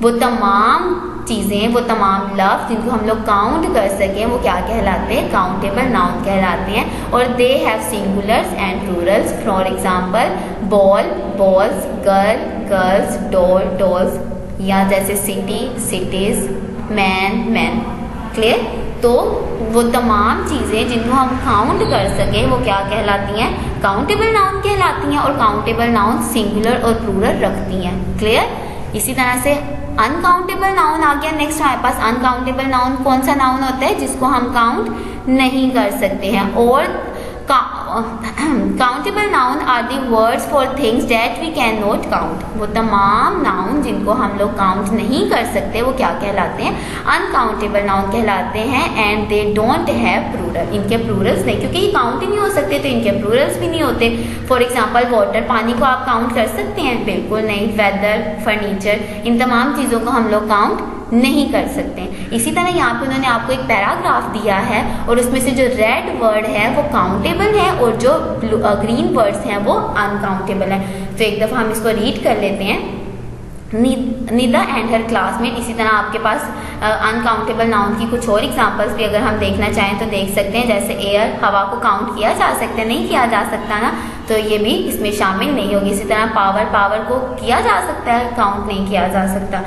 वो तमाम चीजें, वो तमाम लफ्ज जिनको हम लोग काउंट कर सकें वो क्या कहलाते हैं? काउंटेबल नाउन कहलाते हैं। और they have singulars and Plurals. For example ball, balls, girl, girls, doll, dolls, या जैसे city, cities, man, man. Clear? तो वो तमाम चीजें जिनको हम काउंट कर सके वो क्या कहलाती हैं? काउंटेबल नाउन कहलाती हैं। और काउंटेबल नाउन सिंगुलर और प्लूरल रखती हैं। क्लियर? इसी तरह से अनकाउंटेबल नाउन आ गया। नेक्स्ट हमारे पास अनकाउंटेबल नाउन कौन सा नाउन होता है? जिसको हम काउंट नहीं कर सकते हैं। और countable noun are the words for things that we can not count. वो तमाम नाउन जिनको हम लोग काउंट नहीं कर सकते वो क्या कहलाते हैं? अनकाउंटेबल नाउन कहलाते हैं। And they don't have plural. इनके प्लूरल्स नहीं, क्योंकि ये काउंट ही नहीं हो सकते तो इनके प्लूरल्स भी नहीं होते। फॉर एग्जाम्पल वाटर, पानी को आप काउंट कर सकते हैं? बिल्कुल नहीं। वेदर, फर्नीचर, इन तमाम चीज़ों को हम लोग काउंट नहीं कर सकते। इसी तरह यहाँ पे उन्होंने आपको एक पैराग्राफ दिया है और उसमें से जो रेड वर्ड है वो काउंटेबल है और जो ग्रीन वर्ड्स हैं वो अनकाउंटेबल है। तो एक दफ़ा हम इसको रीड कर लेते हैं। Nida and her classmate. इसी तरह आपके पास अनकाउंटेबल नाउन की कुछ और एग्जांपल्स भी अगर हम देखना चाहें तो देख सकते हैं, जैसे एयर, हवा को काउंट किया जा सकता है? नहीं किया जा सकता ना, तो ये भी इसमें शामिल नहीं होगी। इसी तरह पावर, पावर को किया जा सकता है, काउंट नहीं किया जा सकता,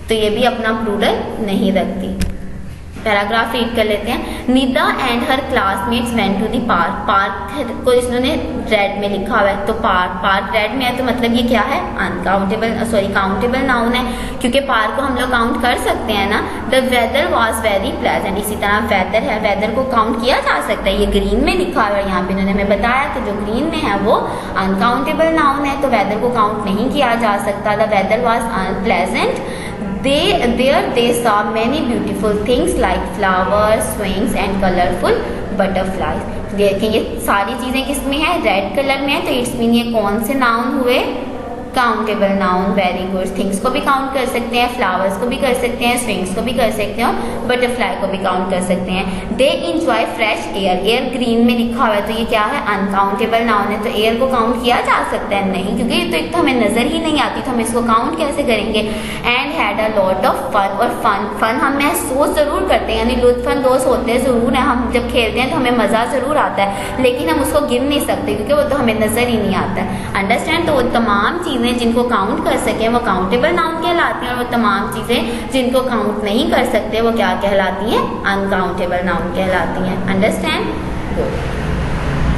तो ये भी अपना प्लूरल नहीं रखती। पैराग्राफ रीड कर लेते हैं। Nida and her classmates went to the park. Park को इन्होंने रेड में लिखा हुआ है, तो पार्क रेड में है, तो मतलब ये क्या है? अनकाउंटेबल, सॉरी काउंटेबल नाउन है, क्योंकि पार्क को हम लोग काउंट कर सकते हैं ना। The weather was very pleasant. इसी तरह वेदर है, वेदर को काउंट किया जा सकता है, ये ग्रीन में लिखा हुआ है, यहाँ पे इन्होंने हमें बताया कि जो ग्रीन में है वो अनकाउंटेबल नाउन है, तो वेदर को काउंट नहीं किया जा सकता। The weather was unpleasant. There they saw many beautiful things like flowers, swings and colorful butterflies. देखें ये सारी चीजें किस में है? रेड कलर में है, तो इट्स मीन ये कौन से नाउन हुए? Countable noun. Very good. Things को भी काउंट कर सकते हैं, फ्लावर्स को भी कर सकते हैं, स्विंग्स को भी कर सकते हैं, और बटरफ्लाई को भी काउंट कर सकते हैं। They enjoy fresh air. Air green में लिखा हुआ है, तो ये क्या है? अनकाउंटेबल नाउन है, तो एयर को काउंट किया जा सकता है? नहीं, क्योंकि ये तो एक तो हमें नजर ही नहीं आती, तो हम इसको काउंट कैसे करेंगे? And had a lot of fun. और फन हम महसूस जरूर करते हैं, यानी लुत्फानंदोज होते जरूर हैं। हम जब खेलते हैं तो हमें मजा जरूर आता है, लेकिन हम उसको गिन नहीं सकते, क्योंकि वो तो हमें नजर ही नहीं आता है। अंडरस्टैंड? तो वो तमाम चीजें जिनको काउंट कर सके वो काउंटेबल नाउन कहलाती हैं, और वो तमाम चीजें जिनको काउंट नहीं कर सकते वो क्या कहलाती हैं? अनकाउंटेबल नाउन कहलाती हैं। Understand? Good.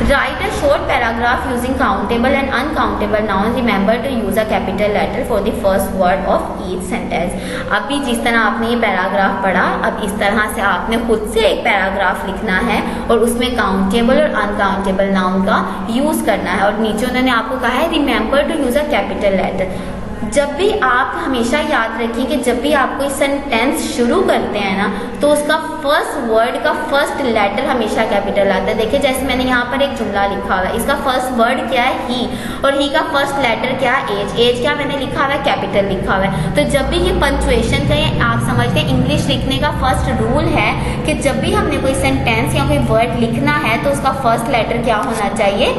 Write a short paragraph using countable and uncountable nouns. Remember to use a capital letter for the first word of each sentence. अभी जिस तरह आपने ये पैराग्राफ पढ़ा, अब इस तरह से आपने खुद से एक पैराग्राफ लिखना है और उसमें काउंटेबल और अनकाउंटेबल नाउन का यूज करना है। और नीचे उन्होंने आपको कहा है remember to use a capital letter. जब भी आप हमेशा याद रखें कि जब भी आप कोई सेंटेंस शुरू करते हैं ना, तो उसका फर्स्ट वर्ड का फर्स्ट लेटर हमेशा कैपिटल आता है। देखिए जैसे मैंने यहाँ पर एक जुमला लिखा हुआ है, इसका फर्स्ट वर्ड क्या है? ही, और ही का फर्स्ट लेटर क्या है? एज। एज क्या मैंने लिखा हुआ है? कैपिटल लिखा हुआ है। तो जब भी ये पंक्चुएशन का आप समझते हैं इंग्लिश लिखने का फर्स्ट रूल है कि जब भी हमने कोई सेंटेंस या कोई वर्ड लिखना है तो उसका फर्स्ट लेटर क्या होना चाहिए?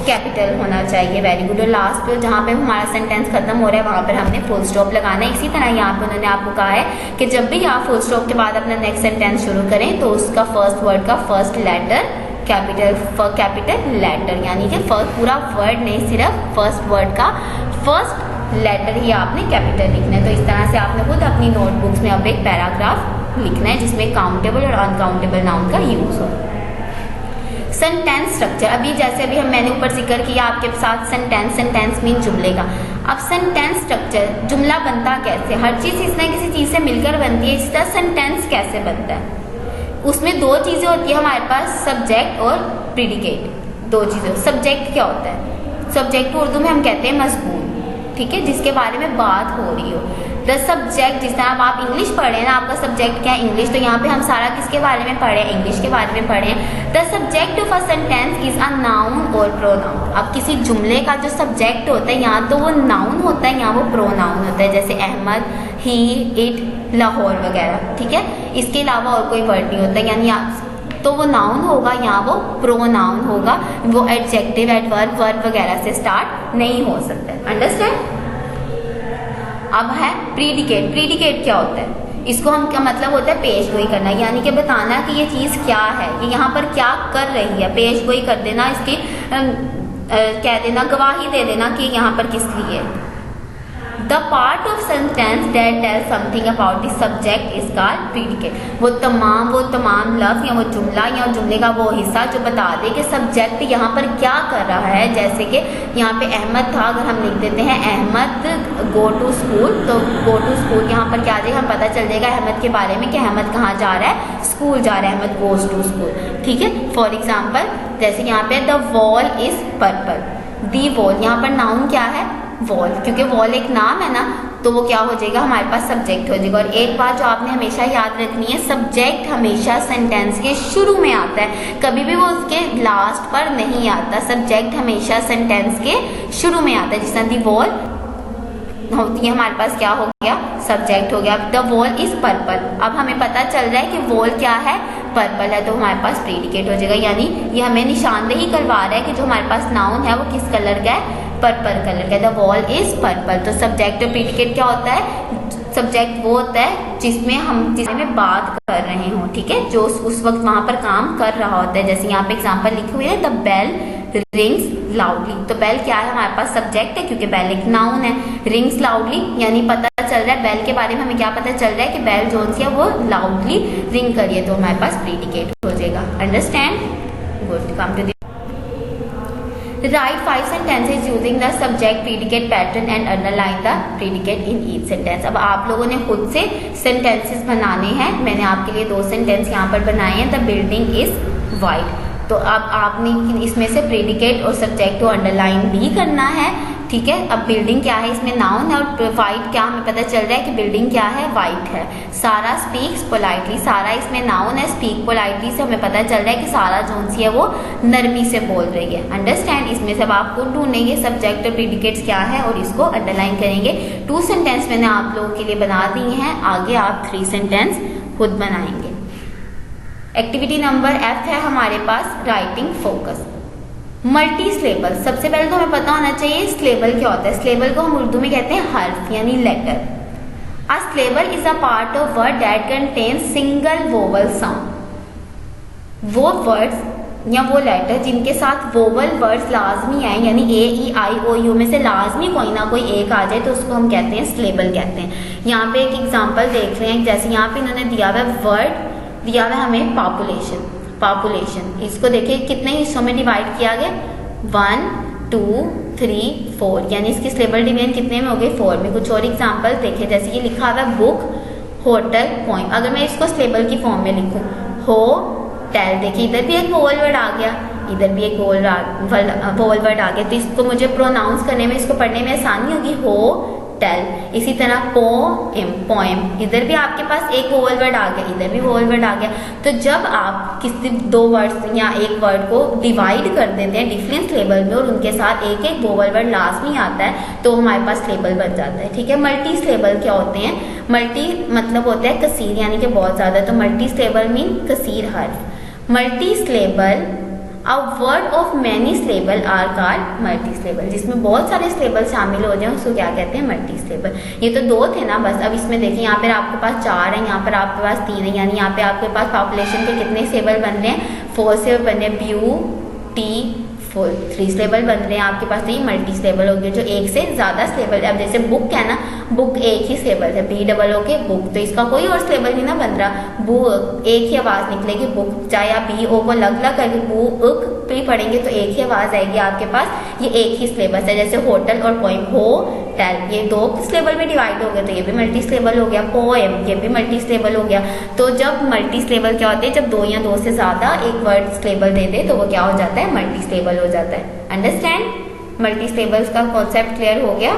कैपिटल होना चाहिए। Very good. और लास्ट पे जहाँ पे हमारा सेंटेंस खत्म हो रहा है वहाँ पर हमने फुल स्टॉप लगाना है। इसी तरह यहाँ पे उन्होंने आपको कहा है कि जब भी आप फुल स्टॉप के बाद अपना नेक्स्ट सेंटेंस शुरू करें तो उसका फर्स्ट वर्ड का फर्स्ट लेटर कैपिटल लेटर, यानी कि पूरा वर्ड नहीं, सिर्फ फर्स्ट वर्ड का फर्स्ट लेटर ही आपने कैपिटल लिखना है। तो इस तरह से आपने खुद अपनी नोटबुक्स में अब एक पैराग्राफ लिखना है जिसमें काउंटेबल और अनकाउंटेबल नाउन का यूज हो। Sentence structure. अभी मैंने ऊपर जिक्र किया आपके साथ सेंटेंस मीन जुमले का। अब सेंटेंस स्ट्रक्चर, जुमला बनता कैसे? हर चीज किसी न किसी चीज से मिलकर बनती है। इस तरह सेंटेंस कैसे बनता है? उसमें दो चीजें होती है हमारे पास, सब्जेक्ट और प्रीडिकेट। दो चीजें। सब्जेक्ट क्या होता है? सब्जेक्ट को उर्दू में हम कहते हैं मजमून, ठीक है, जिसके बारे में बात हो रही हो। द सब्जेक्ट, जिस तरह आप इंग्लिश पढ़े ना, आपका सब्जेक्ट क्या है? इंग्लिश। तो यहाँ पे हम सारा किसके बारे में पढ़े? इंग्लिश के बारे में पढ़े। The subject of a sentence is a noun और प्रोनाउन। अब किसी जुमले का जो सब्जेक्ट होता है यहाँ तो वो नाउन होता है, यहाँ वो प्रोनाउन होता है, जैसे अहमद, ही, इट, लाहौर वगैरह, ठीक है। इसके अलावा और कोई वर्ड नहीं होता, यानी तो वो नाउन होगा, यहाँ वो प्रोनाउन होगा। वो एडजेक्टिव, एडवर्ब, वर्ब वगैरह से स्टार्ट नहीं हो सकता। अंडरस्टैंड? अब है प्रीडिकेट। प्रीडिकेट क्या होता है? इसको हम क्या मतलब होता है? पेश गोई करना, यानी कि बताना कि ये चीज क्या है, ये यहाँ पर क्या कर रही है। पेश गोई कर देना, इसकी कह देना, गवाही दे देना कि यहाँ पर किस लिए। The part of sentence that tell something about the subject is called predicate. वो तमाम लफ्ज या वो जुमला या जुमले का वो हिस्सा जो बता दे कि सब्जेक्ट यहाँ पर क्या कर रहा है। जैसे कि यहाँ पे अहमद था, अगर हम लिख देते हैं अहमद गो टू स्कूल, तो गो टू स्कूल यहाँ पर क्या आ जाएगा? हम पता चल जाएगा अहमद के बारे में कि अहमद कहाँ जा रहा है? स्कूल जा रहा है। अहमद गोज टू स्कूल, ठीक है। फॉर एग्जाम्पल जैसे यहाँ पे the wall is purple. The wall, यहाँ पर नाउन क्या है? वॉल, क्योंकि वॉल एक नाम है ना, तो वो क्या हो जाएगा? हमारे पास सब्जेक्ट हो जाएगा। और एक बात जो आपने हमेशा याद रखनी है, सब्जेक्ट हमेशा सेंटेंस के शुरू में आता है, कभी भी वो उसके लास्ट पर नहीं आता। सब्जेक्ट हमेशा सेंटेंस के शुरू में आता है। जिस तरह दी वॉल होती है, हमारे पास क्या हो गया? सब्जेक्ट हो गया। द वॉल इज पर्पल, अब हमें पता चल रहा है कि वॉल क्या है? पर्पल है, तो हमारे पास प्रीडिकेट हो जाएगा। यानी ये हमें निशानदेही करवा रहा है कि जो हमारे पास नाउन है वो किस कलर का है? पर्पल कलर का, द वॉल इज पर्पल। तो सब्जेक्ट और प्रीडिकेट क्या होता है? सब्जेक्ट वो होता है जिसमें बात कर रहे हो, ठीक है, जो उस वक्त वहां पर काम कर रहा होता है। जैसे यहाँ पे एग्जांपल लिखे हुए हैं, द बेल रिंग्स लाउडली। तो बेल क्या है? हमारे पास सब्जेक्ट है क्योंकि बेल एक नाउन है। रिंग्स लाउडली यानी पता चल रहा है, बेल के बारे में हमें क्या पता चल रहा है कि बेल जो सी है वो लाउडली रिंग करिए, तो हमारे पास प्रीडिकेट हो जाएगा। Understand? Good. Come to Write 5 sentences using the subject predicate pattern and underline the predicate in each sentence। अब आप लोगों ने खुद से सेंटेंसेस बनाने हैं। मैंने आपके लिए 2 सेंटेंस यहाँ पर बनाए हैं। The building is white. तो अब आपने इसमें से प्रेडिकेट और सब्जेक्ट को अंडरलाइन भी करना है, ठीक है। अब बिल्डिंग क्या है? इसमें नाउन है, और वाइट क्या हमें पता चल रहा है कि बिल्डिंग क्या है? वाइट है। सारा स्पीक्स पोलाइटली। सारा इसमें नाउन है, स्पीक पोलाइटली से हमें पता चल रहा है कि सारा जोन सी है वो नरमी से बोल रही है। अंडरस्टैंड? इसमें से आप खुद ढूंढेंगे सब्जेक्ट और प्रेडिकेट्स क्या है और इसको अंडरलाइन करेंगे। 2 सेंटेंस मैंने आप लोगों के लिए बना दिए हैं, आगे आप 3 सेंटेंस खुद बनाएंगे। एक्टिविटी नंबर F है हमारे पास राइटिंग फोकस। मल्टी स्लेबल। सबसे पहले तो हमें पता होना चाहिए स्लेबल क्या होता है। स्लेबल को हम उर्दू में कहते हैं हर्फ यानी letter. A syllable is a part of word that contains single vowel sound. वो वर्ड्स या वो लेटर जिनके साथ वोवल वर्ड्स लाजमी आए, यानी ए ई आई ओ यू में से लाजमी कोई ना कोई एक आ जाए, तो उसको हम कहते हैं स्लेबल कहते हैं। यहाँ पे एक एग्जाम्पल देख रहे हैं, जैसे यहाँ पे इन्होंने दिया हुआ वर्ड दिया हुआ हमें पॉपुलेशन। इसको देखिए कितने हिस्सों में डिवाइड किया गया, 1 2 3 4, यानी इसकी स्लेबल डिवीजन कितने में हो गए? 4 में। कुछ और एग्जांपल देखिए, जैसे ये लिखा हुआ है बुक, होटल, पोइम। अगर मैं इसको स्लेबल की फॉर्म में लिखूं, होटल, देखिए इधर भी एक वोवल वर्ड आ गया, इधर भी एक वोवल वर्ड आ गया, तो इसको मुझे प्रोनाउंस करने में, इसको पढ़ने में आसानी होगी, हो टेल। इसी तरह पोएम, इधर भी आपके पास एक वोवल वर्ड आ गया, इधर भी वोवल वर्ड आ गया। तो जब आप किसी 2 वर्ड्स या एक वर्ड को डिवाइड कर देते हैं डिफरेंट स्लेबल में और उनके साथ एक एक वोवल वर्ड लाजमी आता है, तो हमारे पास स्लेबल बन जाता है, ठीक है। मल्टी स्लेबल क्या होते हैं? मल्टी मतलब होता है कसीर, यानी कि बहुत ज्यादा, तो मल्टी स्लेबल मीन कसीर हर्फ। Multi syllable a word of many syllable are called multi syllable. जिसमें बहुत सारे स्लेबल शामिल हो जाए उसको क्या कहते हैं? मल्टी स्लेबल। ये तो 2 थे ना बस। अब इसमें देखिए यहाँ पर आपके पास 4 है, यहाँ पर आपके पास 3 है, यानी यहाँ पे आपके पास पॉपुलेशन के कितने स्लेबल बन रहे हैं? 4 स्लेबल बन रहे हैं। ब्यूटीफुल 3 स्लेबल बन रहे हैं आपके पास, तो ये मल्टी स्लेबल हो गए जो एक से ज्यादा स्लेबल है। अब जैसे बुक है ना, बुक एक ही स्लेबल है, बी डबल ओ के बुक, तो इसका कोई और स्लेबल नहीं ना बन रहा, बुक एक ही आवाज निकलेगी बुक। चाहे आप बी ओ को लग करके बुक पे पढ़ेंगे तो एक ही आवाज आएगी आपके पास, ये एक ही स्लेबल है। जैसे होटल और पोएम, होटल, ये 2 स्लेबल में डिवाइड हो गया, तो ये भी मल्टी स्लेबल हो गया। पोएम, ये भी मल्टी स्लेबल हो गया। तो जब मल्टी स्लेबल क्या होते हैं? जब 2 या 2 से ज्यादा एक वर्ड स्लेबल दे दे तो वो क्या हो जाता है? मल्टी स्लेबल हो जाता है। अंडरस्टैंड? मल्टी स्लेबल्स का कॉन्सेप्ट क्लियर हो गया।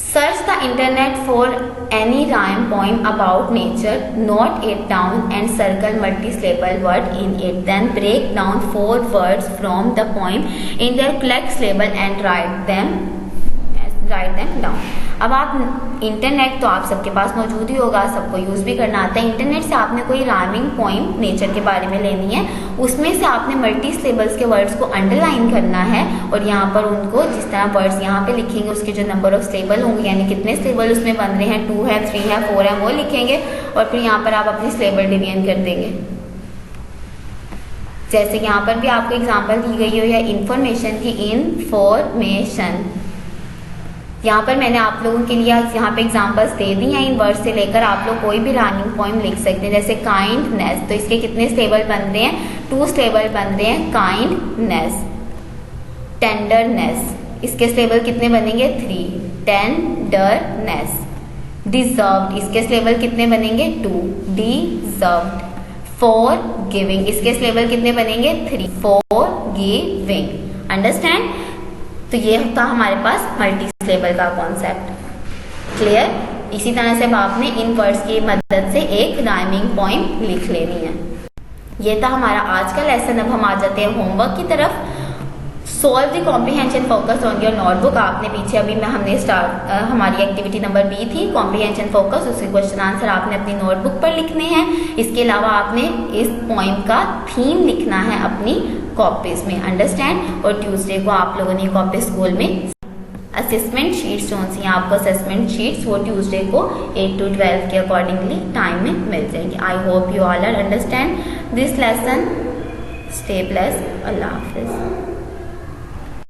Search the internet for any rhyme poem about nature, note it down and circle multi-syllable word in it. Then break down 4 words from the poem in their correct syllable and write them down. अब आप internet तो आप सबके पास मौजूद ही होगा, सबको use भी करना आता है। इंटरनेट से आपने कोई राइमिंग पोइम नेचर के बारे में लेनी है, उसमें से आपने मल्टी सिलेबल्स के वर्ड्स को अंडरलाइन करना है और यहाँ पर उनको जिस तरह वर्ड्स यहाँ पे लिखेंगे उसके जो नंबर ऑफ सिलेबल होंगे, यानी कितने सिलेबल उसमें बन रहे हैं, 2 है, 3 है, 4 है, वो लिखेंगे और फिर यहाँ पर आप अपनी सिलेबल डिवीजन कर देंगे। जैसे यहाँ पर भी आपको एग्जाम्पल दी गई हो या इंफॉर्मेशन की, इंफॉर्मेशन। यहाँ पर मैंने आप लोगों के लिए यहाँ पे एग्जांपल्स दे दी हैं। इन वर्ड से लेकर आप लोग कोई भी राइमिंग पोइम लिख सकते हैं। जैसे काइंडनेस, तो इसके कितने स्लेबल बन रहे हैं? 2 स्लेबल बन रहे हैं, काइंडनेस। टेंडरनेस, इसके स्लेबल कितने बनेंगे? 3, टेंडरनेस। डिजर्व्ड, इसके स्लेबल कितने बनेंगे? 2, डिजर्व्ड। फॉरगिविंग, इसके स्लेबल कितने बनेंगे? 3, फॉरगिविंग। अंडरस्टैंड? तो ये था हमारे पास मल्टी स्लेबल का कॉन्सेप्ट। क्लियर? इसी तरह से आपने इन वर्ड्स की मदद से एक राइमिंग पोइम लिख लेनी है। ये था हमारा आज का लेसन। अब हम आ जाते हैं होमवर्क की तरफ। Solve the comprehension focus on your notebook. आपने पीछे अभी में हमने हमारी एक्टिविटी नंबर बी थी कॉम्प्रीहेंशन फोकस, उसके क्वेश्चन आंसर आपने अपनी नोटबुक पर लिखने हैं। इसके अलावा आपने इस पोइम का थीम लिखना है अपनी कॉपीज में, अंडरस्टैंड। और ट्यूसडे को आप लोगों ने कॉपी स्कूल में असेसमेंट शीट्स जो सी आपको असेसमेंट शीट्स वो ट्यूसडे को 8 to 12 के अकॉर्डिंगली टाइम में मिल जाएंगे। I hope you all are understand this lesson. Stay blessed. अल्लाह हाफिज।